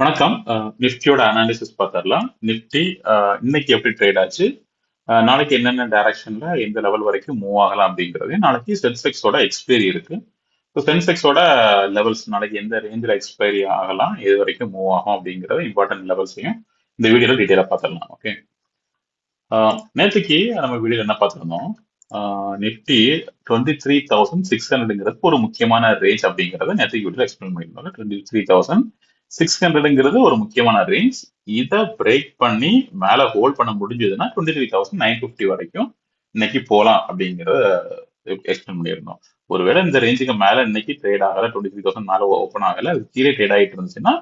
வணக்கம். நிஃப்டியோட அனாலிசிஸ் பார்த்துடலாம். நிஃப்டி இன்னைக்கு எப்படி ட்ரேட் ஆச்சு, நாளைக்கு என்னென்ன டைரக்ஷன்ல எந்த லெவல் வரைக்கும் மூவ் ஆகலாம் அப்படிங்கிறது. நாளைக்கு சென்செக்ஸோட எக்ஸ்பைரி இருக்கு. ஸோ சென்செக்ஸோட லெவல்ஸ் நாளைக்கு எந்த ரேஞ்சில் எக்ஸ்பைரி ஆகலாம், எது வரைக்கும் மூவ் ஆகும் அப்படிங்கிறது இம்பார்ட்டன்ட் லெவல்ஸையும் இந்த வீடியோல டீட்டெயிலாக பார்த்துடலாம். ஓகே. நேற்றுக்கு நம்ம வீடியோல என்ன பார்த்துருந்தோம், நிஃப்டி 23,600ங்கிறது ஒரு முக்கியமான ரேஞ்ச் அப்படிங்கிறத நேற்றுக்கு வீடியோல எக்ஸ்பிளைன் பண்ணியிருந்தோம். 23,600ங்கிறது ஒரு முக்கியமான ரேஞ்ச். இதை பிரேக் பண்ணி மேல ஹோல்ட் பண்ண முடிஞ்சதுன்னா 23,950 வரைக்கும் இன்னைக்கு போகலாம் அப்படிங்கிறத எக்ஸ்பிளைன் பண்ணியிருந்தோம். ஒருவேளை இந்த ரேஞ்சுக்கு மேல இன்னைக்கு ட்ரேட் ஆகல, 23,000 மேல ஓப்பன் ஆகல, அது கீழே ட்ரேட் ஆகிட்டு இருந்துச்சுன்னா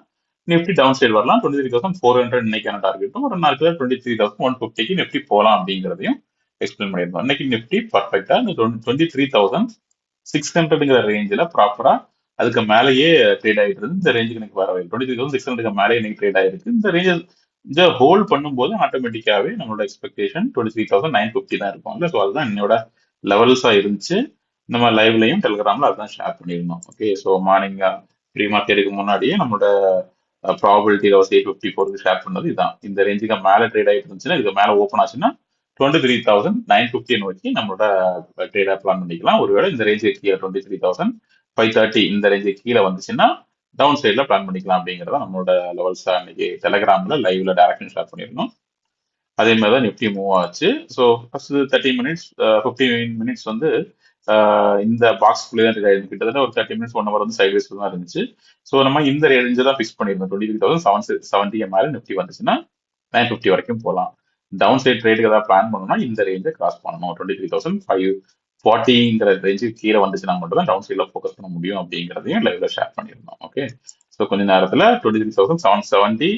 நிஃப்டி டவுன் சைடு வரலாம். 23,400 இன்னைக்கான டார்கெட்டும், ஒரு நாளைக்கு 23,150க்கு நிஃப்டி போகலாம் அப்படிங்கிறதையும் எக்ஸ்பிளைன் பண்ணியிருந்தோம். இன்னைக்கு நிஃப்டி பர்ஃபெக்டா இந்த 23,600ங்கிற ரேஞ்சில் ப்ராப்பரா அதுக்கு மேலேயே ட்ரேட் ஆகிட்டு இருந்து இந்த ரேஞ்சுக்கு எனக்கு வரவே 23,600க்கு மேலே இன்னைக்கு ட்ரேட் ஆயிருக்கு. இந்த ரேஞ்சில் இந்த ஹோல்ட் பண்ணும்போது ஆட்டோமேட்டிக்காவே நம்மளோட எக்ஸ்பெக்டேஷன் 23,950 தான் இருக்கும். ஸோ அதுதான் என்னோட லெவல்ஸா இருந்துச்சு. நம்ம லைவ்லையும் டெலிகிராம்ல அதுதான் ஷேர் பண்ணியிருந்தோம். ஓகே. ஸோ மார்னிங் ப்ரீ மார்க்கெட்டுக்கு முன்னாடியே நம்மளோட ப்ராபபிலிட்டி லெவல்ஸ் 850 போறது ஷேர் பண்ணது இதுதான். இந்த ரேஞ்சுக்கு மேல ட்ரேட் ஆகிட்டு இருந்துச்சுன்னா, இதுக்கு மேல ஓப்பன் ஆச்சுன்னா 23,950 நோக்கி நம்மளோட ட்ரேடா பிளான் பண்ணிக்கலாம். ஒருவேளை இந்த ரேஞ்சுக்கு கீழே 23,530 இந்த ரேஞ்சுக்கு கீழே வந்துச்சுன்னா டவுன் சைட்ல பிளான் பண்ணிக்கலாம் அப்படிங்கிறத நம்மளோட லெவல்ஸ் அன்னைக்கு டெலிகிராம்ல லைவ்ல டைரக்ஷன் ஷேர் பண்ணியிருந்தோம். அதே மாதிரி தான் நிஃப்டி மூவ் ஆச்சு. ஸோ ஃபர்ஸ்ட் 30 மினிட்ஸ் 15 மினிட்ஸ் வந்து இந்த பாக்ஸ்குள்ளே தான் கிட்டத்தட்ட ஒரு 30 மினிட்ஸ் 1 ஹவர் வந்து சைட்வேஸ் தான் இருந்துச்சு. ஸோ நம்ம இந்த ரேஞ்சு தான் ஃபிக்ஸ் பண்ணியிருந்தோம். 23,770 மேலே நிஃப்டி வந்துச்சுன்னா 950 வரைக்கும் போகலாம். டவுன் சைட் ட்ரேடுக்கு ஏதாவது பிளான் பண்ணணும்னா இந்த ரேஞ்சை கிராஸ் பண்ணணும். 23,540ங்கிற ரேஞ்சுக்கு கீழே வந்துச்சுன்னா மட்டும் தான் டவுன் சைட்ல ஃபோக்கஸ் பண்ண முடியும் அப்படிங்கிறதையும் லைவ்ல ஷேர் பண்ணியிருந்தோம். ஓகே. ஸோ கொஞ்ச நேரத்தில் 23,770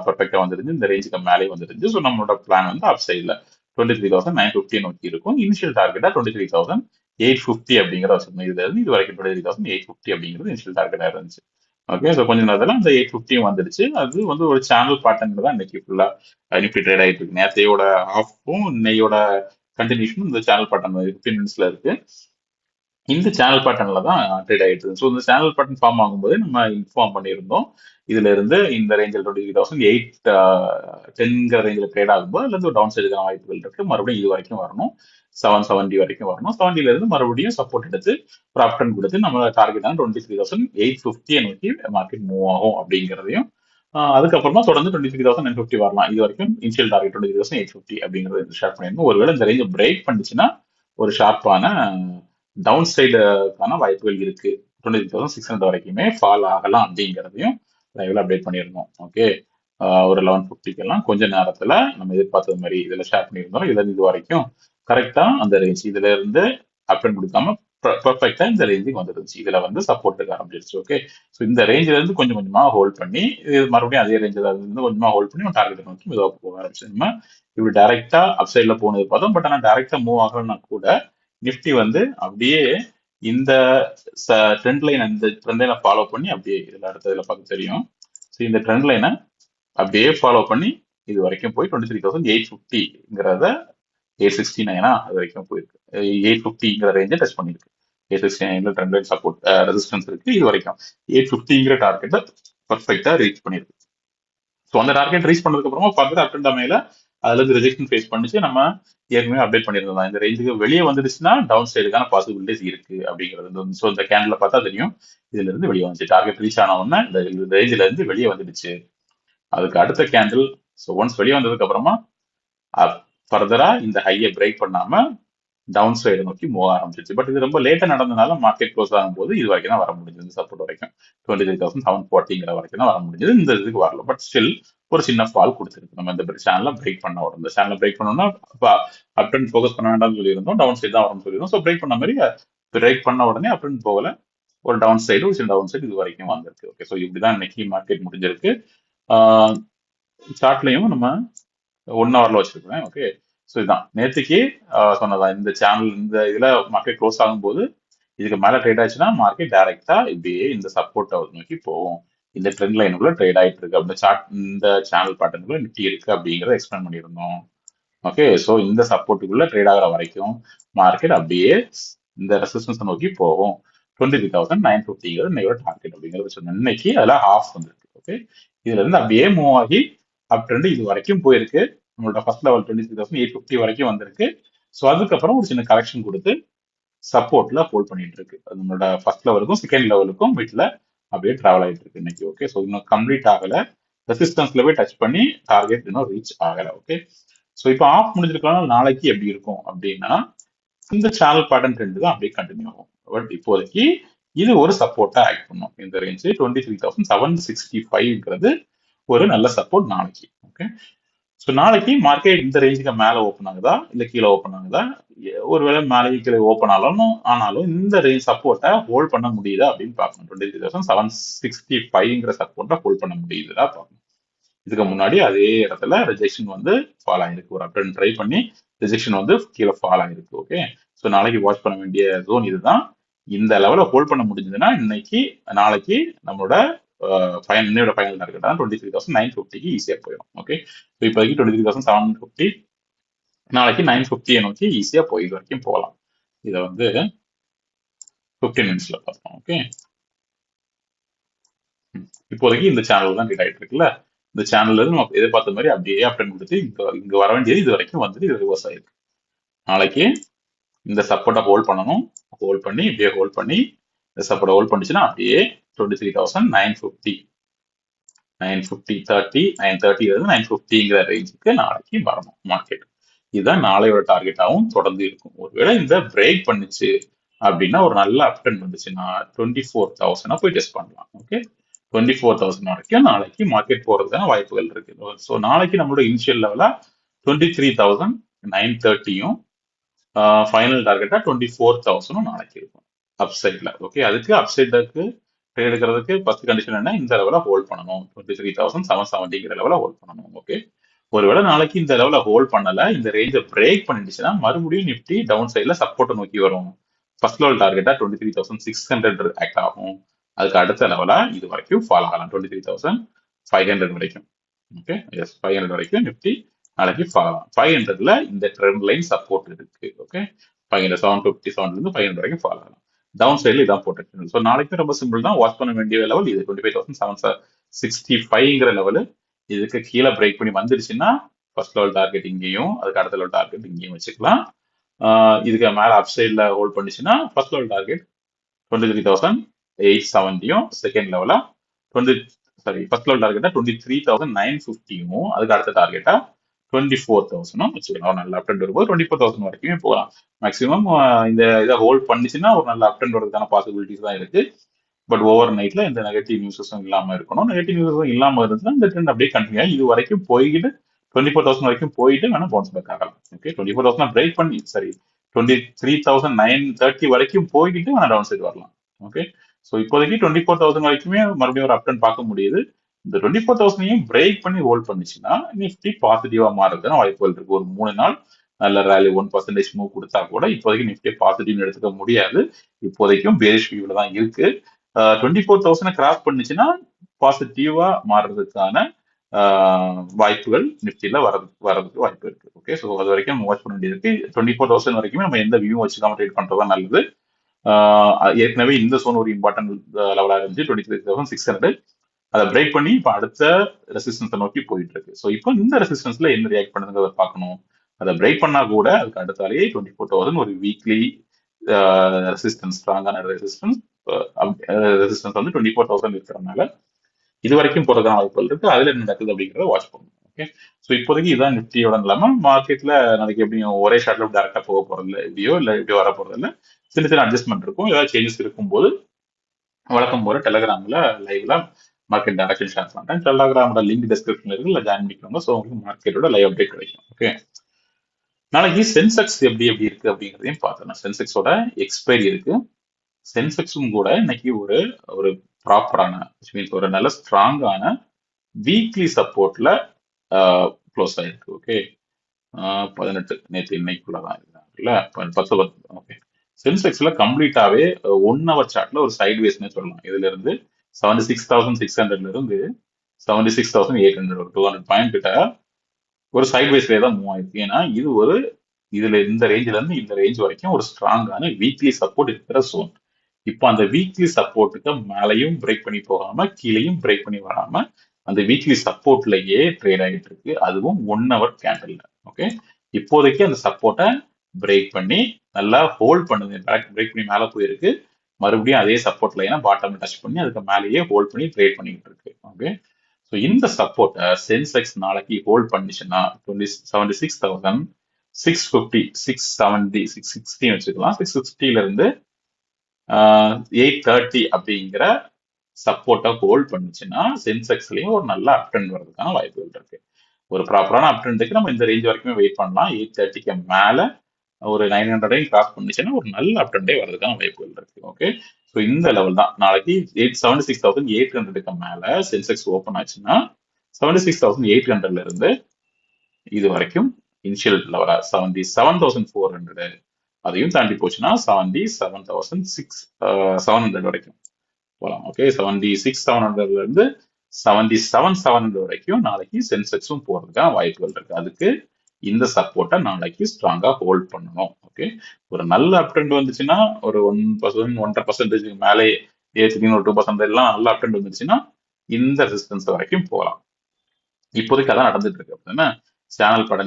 பர்ஃபெக்டா வந்துருந்து. இந்த ரேஞ்சுக்கு மேலே வந்துருந்து. ஸோ நம்மளோட பிளான் வந்து அப் சைட்ல 23,950 நோக்கி இருக்கும். இனிஷியல் டார்கெட்டா 23,850 அப்படிங்கிற வச்சிருந்தோம். இதுல இருந்து இது வரைக்கும் 23,850 அப்படிங்கிறது இனிஷியல் டார்கெட்டா இருந்துச்சு. ஓகே. ஸோ கொஞ்ச நேரத்தில் அந்த 850 வந்துடுச்சு. அது வந்து ஒரு சேனல் பேட்டர்ன் தான் இன்னைக்கு ஃபுல்லா நிஃப்டி ட்ரேட் ஆயிட்டு இருக்கு. நேத்தையோட ஆஃபும் இன்னையோட கண்டினியூஷனும் இந்த சேனல் பேட்டர்ன் 15 மினிட்ஸ்ல இருக்கு. இந்த சேனல் பேட்டர்ன்ல தான் ட்ரேட் ஆகிட்டு இருக்கு. ஸோ இந்த சேனல் பேட்டர்ன் ஃபார்ம் ஆகும்போது நம்ம இன்ஃபார்ம் பண்ணியிருந்தோம். இதுல இருந்து இந்த ரேஞ்சில் 23,810ங்கிற ரேஞ்சில் ட்ரேட் ஆகும்போது அதுல இருந்து டவுன் சைடுக்கான வாய்ப்புகள் இருக்கு. மறுபடியும் இது வரைக்கும் வரணும், 770 வரைக்கும் வரணும். 70ல இருந்து மறுபடியும் சப்போர்ட் எடுத்து ஒரு அப்டன் கொடுத்து நம்ம டார்கெட்டான 23,850 நோக்கி மார்க்கெட் மூவ் ஆகும் அப்படிங்கிறதையும் அதுக்கப்புறமா தொடர்ந்து 23,950 வரலாம். இது வரைக்கும் இனிஷியல் டார்கெட் 23,850 அப்படிங்கிறது ஷேர் பண்ணியிருந்தோம். ஒருவேளை இந்த ரேஞ்சை பிரேக் பண்ணிச்சுன்னா ஒரு ஷார்ப்பான டவுன் சைடுக்கான வாய்ப்புகள் இருக்கு. 23,600 வரைக்குமே ஃபால் ஆகலாம் அப்படிங்கிறதையும் லைவ்ல அப்டேட் பண்ணியிருந்தோம். ஓகே. ஒரு 11:50 எல்லாம் கொஞ்ச நேரத்துல நம்ம எதிர்பார்த்தது மாதிரி இதுல ஷேர் பண்ணியிருந்தோம். இதுல இருந்து இது வரைக்கும் கரெக்டா அந்த ரேஞ்ச் இதுல இருந்து அப்டன் கொடுக்காம பர்ஃபெக்டா இந்த ரேஞ்சுக்கு வந்துருச்சு. இதுல வந்து சப்போர்ட் இருக்க ஆரம்பிச்சிருச்சு. ஓகே. ஸோ இந்த ரேஞ்சில இருந்து கொஞ்சம் கொஞ்சமா ஹோல்ட் பண்ணி இது மறுபடியும் அதே ரேஞ்சில் இருந்து கொஞ்சமா ஹோல்ட் பண்ணி டார்கெட் நோக்கி மெதுவாக போக ஆரம்பிச்சு. நம்ம இப்படி டைரக்டா அப்சைட்ல போனது பார்த்தோம். பட் ஆனால் டைரக்டா மூவ் ஆகலன்னா கூட நிஃப்டி வந்து அப்படியே இந்த ட்ரெண்ட் லைன், அந்த ட்ரெண்ட் லைனை ஃபாலோ பண்ணி அப்படியே இதுல அடுத்ததுல பார்க்க தெரியும். ஸோ இந்த ட்ரெண்ட் லைனை அப்படியே ஃபாலோ பண்ணி இது வரைக்கும் போய் 23,850ங்கிறத 869 அது வரைக்கும் போயிருக்கு. 850ங்கிற ரேஞ்சை டச் பண்ணிருக்கு. 869ல ட்ரெண்ட் லைன் சப்போர்ட் ரெசிஸ்டன்ஸ் இருக்கு. இது வரைக்கும் 850ங்கிற டார்கெட்டை பர்ஃபெக்டா ரீச் பண்ணிருக்கு. ஸோ அந்த டார்கெட் ரீச் பண்ணதுக்கு அப்புறமா பார்க்குறது அப்டன் டமையில அதுல இருந்து ரிஜெக்ஷன் ஃபேஸ் பண்ணிச்சு. நம்ம ஏற்கனவே அப்டேட் பண்ணியிருந்தோம். இந்த ரேஞ்சுக்கு வெளியே வந்துடுச்சுன்னா டவுன் சைடுக்கான பாசிபிலிட்டிஸ் இருக்கு அப்படிங்கிறது. ஸோ இந்த கேண்டில் பார்த்தா தெரியும். இதுல இருந்து வெளியே வந்துச்சு. டார்கெட் ரீச் ஆன உடனே இந்த ரேஞ்சில இருந்து வெளியே வந்துடுச்சு. அதுக்கு அடுத்த கேண்டில் ஸோ ஒன்ஸ் வெளியே வந்ததுக்கு அப்புறமா ஃபர்தரா இந்த ஹையை பிரேக் பண்ணாம டவுன் சைடு நோக்கி மூவ் ஆரம்பிச்சிச்சு. பட் இது ரொம்ப லேட்டா நடந்ததுனால மார்க்கெட் க்ளோஸ் ஆகும்போது இது வரைக்கும் தான் வர முடிஞ்சது. சப்போர்ட் வரைக்கும் 23,740 வரைக்கும் தான் வர முடிஞ்சது. இந்த இதுக்கு வரல. பட் ஸ்டில் ஒரு சின்ன ஃபால் கொடுத்துருக்கு. நம்ம இந்த சேனலை பிரேக் பண்ண உடனே இந்த சேனலை பிரேக் பண்ணோம்னா அப்டன் ஃபோக்கஸ் பண்ண வேண்டாம்னு சொல்லியிருந்தோம். டவுன் சைடு தான் வரும்னு சொல்லியிருந்தோம். ஸோ பிரேக் பண்ண மாதிரி பிரேக் பண்ண உடனே அப்டன் போகல. ஒரு டவுன் சைடு ஒரு சின்ன டவுன் சைடு இது வரைக்கும் வந்திருக்கு. ஓகே. ஸோ இப்படிதான் இன்னைக்கு மார்க்கெட் முடிஞ்சிருக்கு. சார்ட்லையும் நம்ம 1 ஹவர்ல வச்சிருக்கேன். ஓகே. ஸோ இதுதான் நேற்றுக்கு சொன்னதான். இந்த சேனல் இந்த இதுல மார்க்கெட் க்ளோஸ் ஆகும்போது இதுக்கு மேல ட்ரேட் ஆச்சுன்னா மார்க்கெட் டைரக்டா இப்படியே இந்த சப்போர்ட் நோக்கி போகும். இந்த ட்ரெண்ட் லைனுக்குள்ள ட்ரேட் ஆயிட்டு இருக்கு. அப்படி சார்ட் இந்த சேனல் பேட்டர்னுக்குள்ள நிஃப்டி இருக்கு அப்படிங்கறத எக்ஸ்பிளைன் பண்ணியிருந்தோம். ஓகே. ஸோ இந்த சப்போர்ட்டுக்குள்ள ட்ரேட் ஆகிற வரைக்கும் மார்க்கெட் அப்படியே இந்த ரெசிஸ்டன்ஸ் நோக்கி போகும். 23,950ங்கிறது இன்னையோட டார்கெட் அப்படிங்கிறது சொன்னேன். இன்னைக்கு அதில் ஹாஃப் வந்துருக்கு. ஓகே. இதுல இருந்து அப்படியே மூவ் ஆகி அப் ட்ரெண்ட் இது வரைக்கும் போயிருக்கு. நம்மளோட ஃபர்ஸ்ட் லெவல் 23,850 வரைக்கும் வந்திருக்கு. ஸோ அதுக்கப்புறம் ஒரு சின்ன கரெக்ஷன் கொடுத்து சப்போர்ட்ல ஹோல்ட் பண்ணிட்டு இருக்கு. அது நம்மளோட ஃபர்ஸ்ட் லெவலுக்கும் செகண்ட் லெவலுக்கும் மிட்ல அப்படியே டிராவல் ஆயிட்டு இருக்கு இன்னைக்கு. ஓகே, ஸோ இன்னும் கம்ப்ளீட் ஆகல. ரெசிஸ்டன்ஸ்ல போய் டச் பண்ணி டார்கெட் இன்னும் ரீச் ஆகல. ஓகே, ஸோ இப்போ ஆஃப் முடிஞ்சிருக்கலாம். நாளைக்கு எப்படி இருக்கும் அப்படின்னா இந்த சேனல் பேட்டர்ன் ட்ரெண்ட் தான் அப்படியே கண்டினியூ ஆகும். பட் இப்போதைக்கு இது ஒரு சப்போர்ட்டா ஆக்ட் பண்ணும். இந்த ரேஞ்ச் 23,765ங்கிறது ஒரு நல்ல சப்போர்ட் நாளைக்கு. ஓகே, ஸோ நாளைக்கு மார்க்கெட் இந்த ரேஞ்சுக்கு மேல ஓப்பன் ஆகுதா இல்ல கீழே ஓப்பன் ஆகுதா? ஒருவேளை மேலே கீழே ஓப்பன் ஆனாலும் இந்த ரேஞ்ச் சப்போர்ட்டை ஹோல்ட் பண்ண முடியுதா அப்படின்னு பார்க்கணும். 23,765ங்கிற சப்போர்ட்டை ஹோல்ட் பண்ண முடியுதா பார்க்கணும். இதுக்கு முன்னாடி அதே இடத்துல ரிஜெக்ஷன் வந்து ஃபால் ஆயிருக்கு. ஒரு அப்டன் ட்ரை பண்ணி ரிஜெக்ஷன் வந்து கீழே ஃபால் ஆயிருக்கு. ஓகே, ஸோ நாளைக்கு வாட்ச் பண்ண வேண்டிய ஜோன் இதுதான். இந்த லெவலில் ஹோல்ட் பண்ண முடிஞ்சதுன்னா நாளைக்கு நம்மளோட இன்னையோட ஃபைனல் டார்கெட் தான் 23,950க்கு ஈஸியாக போயிடும். ஓகே, ஸோ இப்போதைக்கு 23,750, நாளைக்கு 950 நோக்கி ஈஸியாக இது வரைக்கும் போகலாம். இதை வந்து 15 மினிட்ஸ்ல பார்ப்போம். ஓகே, இப்போதைக்கு இந்த சேனல் தான் ரீட் ஆயிட்டு இருக்குல்ல. இந்த சேனல்ல இருந்து நம்ம எதிர்பார்த்த மாதிரி அப்படியே அப்டன் கொடுத்து இங்க வர வேண்டியது இது வரைக்கும் வந்துட்டு இது ரிவர்ஸ் ஆயிருக்கு. நாளைக்கு இந்த சப்போர்ட்டை ஹோல்ட் பண்ணணும். ஹோல்ட் பண்ணி இப்படியே ஹோல்ட் பண்ணி இந்த சப்போர்ட்டை ஹோல்ட் பண்ணிச்சுன்னா அப்படியே 23,950 930 இருந்து 950ங்கிற ரேஞ்சுக்கு நாளைக்கு வரணும் மார்க்கெட். இதுதான் நாளையோட டார்கெட்டாகவும் தொடர்ந்து இருக்கும். ஒருவேளை இந்த பிரேக் பண்ணுச்சு அப்படின்னா ஒரு நல்ல அப்டன் வந்துச்சுன்னா 24,000 போய் டெஸ்ட் பண்ணலாம். ஓகே, 24,000 வரைக்கும் நாளைக்கு மார்க்கெட் போறதுக்கான வாய்ப்புகள் இருக்கு. ஸோ நாளைக்கு நம்மளோட இனிஷியல் லெவலா 23,930யும் ஃபைனல் டார்கெட்டா 24,000 நாளைக்கு இருக்கும் அப்சைட்ல. ஓகே, அதுக்கு அப்சைடுக்கு ட்ரேட் எடுக்கிறதுக்கு ஃபர்ஸ்ட் கண்டிஷன் என்ன? இந்த லெவல ஹோல்ட் பண்ணணும். 23,770ங்கிற லெவல ஹோல்ட் பண்ணணும். ஓகே, ஒருவேளை நாளைக்கு இந்த லெவல ஹோல்ட் பண்ணல, இந்த ரேஞ்சை பிரேக் பண்ணிடுச்சுன்னா மறுபடியும் நிப்டி டவுன் சைட்ல சப்போர்ட்டை நோக்கி வரும். ஃபர்ஸ்ட் லெவல் டார்கெட்டா 23,600 ஆக்ட் ஆகும். அதுக்கு அடுத்த லெவலா இது வரைக்கும் ஃபால் ஆகலாம் 23,500 வரைக்கும். ஓகே, எஸ் 500 வரைக்கும் நிப்டி நாளைக்கு ஃபால் ஆகலாம். 500ல இந்த ட்ரெண்ட் லைன் சப்போர்ட் இருக்கு. ஓகே, 500 757 இருந்து 500 வரைக்கும் ஃபால் ஆகலாம். டவுன் சைட்ல இதான் போட்டு. ஸோ நாளைக்கு ரொம்ப சிம்பிள் தான். வாட்ச் பண்ண வேண்டிய லெவல் இது 25,765ங்கிற லெவலு. இதுக்கு கீழே பிரேக் பண்ணி வந்துடுச்சுன்னா ஃபர்ஸ்ட் லெவல் டார்கெட் இங்கேயும் அதுக்கு அடுத்த லெவல் டார்கெட் இங்கேயும் வச்சுக்கலாம். இதுக்கு மேல அப் சைட்ல ஹோல்ட் பண்ணிச்சுன்னா ஃபர்ஸ்ட் லெவல் டார்கெட் 23,870யும் செகண்ட் லெவலா ஃபர்ஸ்ட் லெவல் டார்கெட்டா 23,950யும் அதுக்கு அடுத்த டார்கெட்டா 24,000 வச்சுக்கலாம். நல்ல அப்டெண்ட் வரும்போது 24,000 வரைக்குமே போகலாம். மேக்ஸிமம் இந்த இதை ஹோல்ட் பண்ணிச்சுன்னா ஒரு நல்ல அப்டெண்ட் வரதுக்கான பாசிபிலிட்டிஸ் தான் இருக்கு. பட் ஓவர் நைட்ல இந்த நெகட்டிவ் நியூஸஸும் இல்லாம இருக்கணும். நெகட்டிவ் நியூஸஸும் இல்லாம இருந்துச்சுன்னா இந்த ட்ரெண்ட் அப்படியே கண்டினியூ இது வரைக்கும் போயிட்டு 24,000 வரைக்கும் போயிட்டு வேணா பவுன்ஸ் பேக் ஆகலாம். ஓகே, 24,000 பிரேக் பண்ணி 23,930 வரைக்கும் போய்கிட்டு வேணா டவுன் சைடு வரலாம். ஓகே, ஸோ இப்போதைக்கு 24,000 வரைக்குமே மறுபடியும் ஒரு அப்டன் பார்க்க முடியுது. இந்த 24,000ஐயும் பிரேக் பண்ணி ஹோல்ட் பண்ணிச்சுன்னா நிஃப்டி பாசிட்டிவா மாறுறதுக்கான வாய்ப்புகள் இருக்கு. ஒரு 3 நாள் நல்ல ரேலி 1% மூவ் கொடுத்தா கூட இப்போதைக்கு நிஃப்டி பாசிட்டிவ் எடுத்துக்க முடியாது. இப்போதைக்கும் பேரிஷ் வியூல தான் இருக்கு. 24,000 கிராஸ் பண்ணுச்சுன்னா பாசிட்டிவா மாறுறதுக்கான வாய்ப்புகள் நிஃப்டியில வரதுக்கு வாய்ப்பு இருக்கு. ஓகே, ஸோ அது வரைக்கும் நம்ம வாட்ச் பண்ண வேண்டியது இருக்கு. 24,000 வரைக்குமே நம்ம எந்த வியூ வச்சுக்காம ட்ரேட் பண்றதா நல்லது. ஏற்கனவே இந்த சோன் ஒரு இம்பார்ட்டன்ட் லெவலா இருந்துச்சு 23,600. அதை பிரேக் பண்ணி இப்போ அடுத்த ரெசிஸ்டன்ஸை நோக்கி போயிட்டு இருக்கு. ஸோ இப்போ இந்த ரெசிஸ்டன்ஸ்ல என்ன ரியாக்ட் பண்ணுங்கிறத பார்க்கணும். அதை பிரேக் பண்ணா கூட அதுக்கு அடுத்தாலேயே 24,000 ஒரு வீக்லி ரெசிஸ்டன்ஸ், ஸ்ட்ராங்கான ரெசிஸ்டன்ஸ் வந்து 24,000 இருக்கிறதுனால இது வரைக்கும் போறதுக்கான வாய்ப்புகள் இருக்கு. அதுல என்ன நடக்குது அப்படிங்கிறத வாட்ச் பண்ணணும். ஓகே, ஸோ இப்போதைக்கு இதான் நிஃப்டியோட நிலைமை. மார்க்கெட்ல நாளைக்கு எப்படியும் ஒரே ஷார்ட்ல டேரக்டா போக போறது இல்லை, இப்படியோ இல்லை இப்படி வர போறது இல்லை. சின்ன சின்ன அட்ஜஸ்ட்மெண்ட் இருக்கும். ஏதாவது சேஞ்சஸ் இருக்கும்போது வழக்கம் போல டெலகிராம்ல லைவ்ல மார்க்கெட் டைரக்ஷன் ஷேர் பண்றேன். டெலகிராமோட லிங்க் டிஸ்கிரிப்ஷன்ல இருக்கு, இல்லை ஜாயின் பண்ணிக்கோங்க. ஸோ உங்களுக்கு மார்க்கெட்டோட லைவ் அப்டேட் கிடைக்கும். ஓகே, நாளைக்கு சென்செக்ஸ் எப்படி இருக்கு அப்படிங்கிறதையும் பார்த்தோம். சென்செக்ஸோட எக்ஸ்பைரி இருக்கு. சென்செக்ஸும் கூட இன்னைக்கு ஒரு ஒரு ப்ராப்பரான மீன்ஸ் ஒரு நல்ல ஸ்ட்ராங்கான வீக்லி சப்போர்ட்ல க்ளோஸ் ஆயிருக்கு. ஓகே, 18 நேற்று இன்னைக்குள்ளதான் இருக்குல்ல 10. ஓகே, சென்செக்ஸ்ல கம்ப்ளீட்டாவே 1 hour சார்ட்ல ஒரு சைட்வேஸ்னே சொல்லலாம். இதுல இருந்து 76,600ல இருந்து 76,800 ஒரு 200 பாயிண்ட் கிட்ட ஒரு சைட்வேஸ்லேயே தான் மூவ் ஆயிருக்கு. ஏன்னா இதுல இந்த ரேஞ்சில இருந்து இந்த ரேஞ்ச் வரைக்கும் ஒரு ஸ்ட்ராங்கான வீக்லி சப்போர்ட் இருக்கிற சோன். இப்போ அந்த வீக்லி சப்போர்ட்டுக்கு மேலையும் பிரேக் பண்ணி போகாம கீழையும் பிரேக் பண்ணி வராம அந்த வீக்லி சப்போர்ட்லயே ட்ரேட் ஆகிட்டு இருக்கு, அதுவும் 1 ஹவர் கேண்டில். ஓகே, இப்போதைக்கு அந்த சப்போர்ட்டை பிரேக் பண்ணி நல்லா ஹோல்ட் பண்ணுது, பிரேக் பண்ணி மேல போயிருக்கு, மறுபடியும் அதே சப்போர்ட் லைனை பாட்டம் டச் பண்ணி அதுக்கு மேலேயே ஹோல்ட் பண்ணி ட்ரேட் பண்ணிக்கிட்டு இருக்கு. ஓகே, ஸோ இந்த சப்போர்ட்டை சென்செக்ஸ் நாளைக்கு ஹோல்ட் பண்ணிச்சுன்னா 76,650, 670, 660 வச்சுக்கலாம். 660ல இருந்து 830 அப்படிங்கிற சப்போர்ட்டை ஹோல்ட் பண்ணுச்சுன்னா சென்செக்ஸ்லயும் ஒரு நல்ல அப் ட்ரெண்ட் வர்றதுக்கான வாய்ப்புகள் இருக்கு. ஒரு ப்ராப்பரான அப் ட்ரெண்டுக்கு நம்ம இந்த ரேஞ்ச் வரைக்குமே வெயிட் பண்ணலாம். 830க்கு மேல ஒரு 900 கிராஸ் பண்ணுச்சுன்னா ஒரு நல்ல அப் ட்ரெண்டே வர்றதுக்கான வாய்ப்புகள் இருக்கு. ஓகே, ஸோ இந்த லெவல் தான் நாளைக்கு 76,800க்கு மேல சென்செக்ஸ் ஓப்பன் ஆச்சுன்னா 76,800ல இருந்து இது வரைக்கும் இனிஷியல் லெவலா 77,400, அதையும் தாண்டி போச்சுன்னா 77,700 வரைக்கும் போகலாம். ஓகே, 76,700ல இருந்து 77,700 வரைக்கும் நாளைக்கு சென்செக்ஸும் போறதுக்கான வாய்ப்புகள் இருக்கு. அதுக்கு இந்த சப்போர்ட்டை நாளைக்கு ஸ்ட்ராங்கா ஹோல்ட் பண்ணணும். ஓகே, ஒரு நல்ல அப் ட்ரெண்ட் வந்துச்சுன்னா ஒரு 1%, 1.5% மேலே ஏற்றினு ஒரு 2% எல்லாம் நல்ல அப் ட்ரெண்ட் வந்துச்சுன்னா இந்த ரெசிஸ்டன்ஸ் வரைக்கும் போகலாம். இப்போதைக்கு அதான் நடந்துட்டு இருக்கு. அப்படின்னா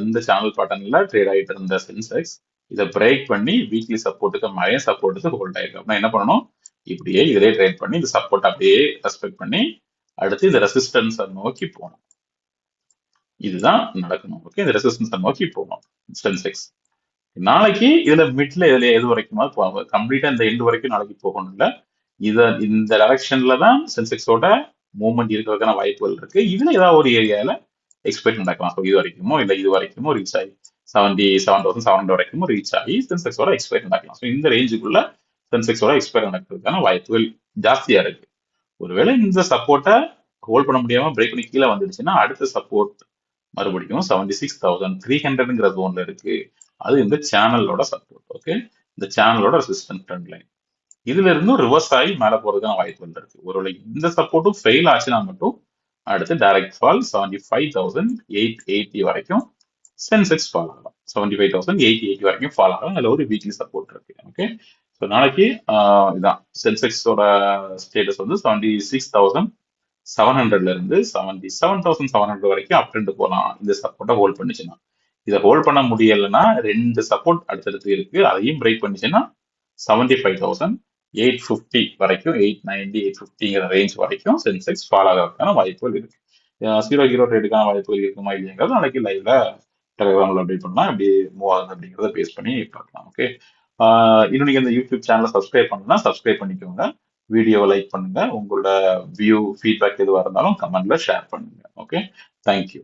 இந்த சேனல் பேட்டர்ன்ல ட்ரேட் ஆகிட்டு இருந்த சென்செக்ஸ் இதை பிரேக் பண்ணி வீக்லி சப்போர்ட்டுக்கு மேலே சப்போர்ட்டுக்கு ஹோல்ட் ஆயிருக்கு. அப்படின்னா என்ன பண்ணணும், இப்படியே இதிலே ட்ரேட் பண்ணி இந்த சப்போர்ட் அப்படியே ரெஸ்பெக்ட் பண்ணி அடுத்து இந்த ரெசிஸ்டன்ஸை நோக்கி போகணும். இதுதான் நடக்கணும். ஓகே, இந்த ரெசிஸ்டன்ஸை நோக்கி போகணும் சென்செக்ஸ். நாளைக்கு இதுல மிட்ல இதுல எது வரைக்குமா போவாங்க, கம்ப்ளீட்டா இந்த எண்டு வரைக்கும் நாளைக்கு போகணும் இல்ல, இந்த டைரக்ஷன்ல தான் சென்செக்ஸோட மூவ்மெண்ட் இருக்கிறதுக்கான வாய்ப்புகள் இருக்கு. இதுல ஏதாவது ஒரு ஏரியால எக்ஸ்பெக்ட் நடக்கலாம். ஸோ இது வரைக்குமோ இல்ல இது வரைக்குமோ ரீச் ஆகி 77,700 வரைக்கும் ரீச் ஆகி சென்செக்ஸோட எக்ஸ்பெக்ட் நடக்கலாம். ஸோ இந்த ரேஞ்சுக்குள்ள சென்செக்ஸோட எக்ஸ்பெக்ட் நடக்கிறதுக்கான வாய்ப்புகள் ஜாஸ்தியா இருக்கு. ஒருவேளை இந்த சப்போர்ட்டை ஹோல்ட் பண்ண முடியாம பிரேக் பண்ணி கீழே வந்துடுச்சுன்னா அடுத்த சப்போர்ட் மறுபடியும் 76,300ங்கிற ஜோன்ல இருக்கு. அது இந்த சேனலோட சப்போர்ட். ஓகே, இந்த சேனலோட ரெசிஸ்டன்ஸ் ட்ரெண்ட் லைன் இதுல இருந்தும் ரிவர்ஸ் ஆகி மேல போறதுக்கான வாய்ப்புகள் இருக்கு. ஒருவேளை இந்த சப்போர்ட்டும் ஃபெயில் ஆச்சுன்னா மட்டும் அடுத்து டைரக்ட் ஃபால் 75,880 வரைக்கும் சென்செக்ஸ் ஃபால் ஆகலாம். 75,880 வரைக்கும் ஃபால் ஆகலாம். அதுல ஒரு வீக்லி சப்போர்ட் இருக்கு. ஓகே, ஸோ நாளைக்கு இதான் சென்செக்ஸோட ஸ்டேட்டஸ் வந்து 76,700ல இருந்து 77,700 வரைக்கும் அப் ட்ரெண்ட் போகலாம் இந்த சப்போர்ட்டை ஹோல்ட் பண்ணிச்சுன்னா. இதை ஹோல்ட் பண்ண முடியலைன்னா 2 சப்போர்ட் அடுத்தடுத்து இருக்கு, அதையும் பிரேக் பண்ணிச்சுன்னா 75,850 வரைக்கும் 890, 850ங்கிற ரேஞ்ச் வரைக்கும் சென்செக்ஸ் ஃபால் ஆகிறதுக்கான வாய்ப்புகள் இருக்கு. 0 ட்ரேடுக்கான வாய்ப்புகள் இருக்குமா இல்லைங்கிறது நாளைக்கு லைவ்ல டெலிகிராம்ல அப்டேட் பண்ணலாம், எப்படி மூவ் ஆகுது அப்படிங்கிறத பேஸ் பண்ணி பார்க்கலாம். ஓகே, இன்னும் நீங்க இந்த யூடியூப் சேனலை சப்ஸ்கிரைப் பண்ணலாம், சப்ஸ்கிரைப் பண்ணிக்கோங்க, வீடியோவை லைக் பண்ணுங்க, உங்களோட வியூ ஃபீட்பேக் எதுவாக இருந்தாலும் கமெண்ட்ல ஷேர் பண்ணுங்க. Okay, thank you.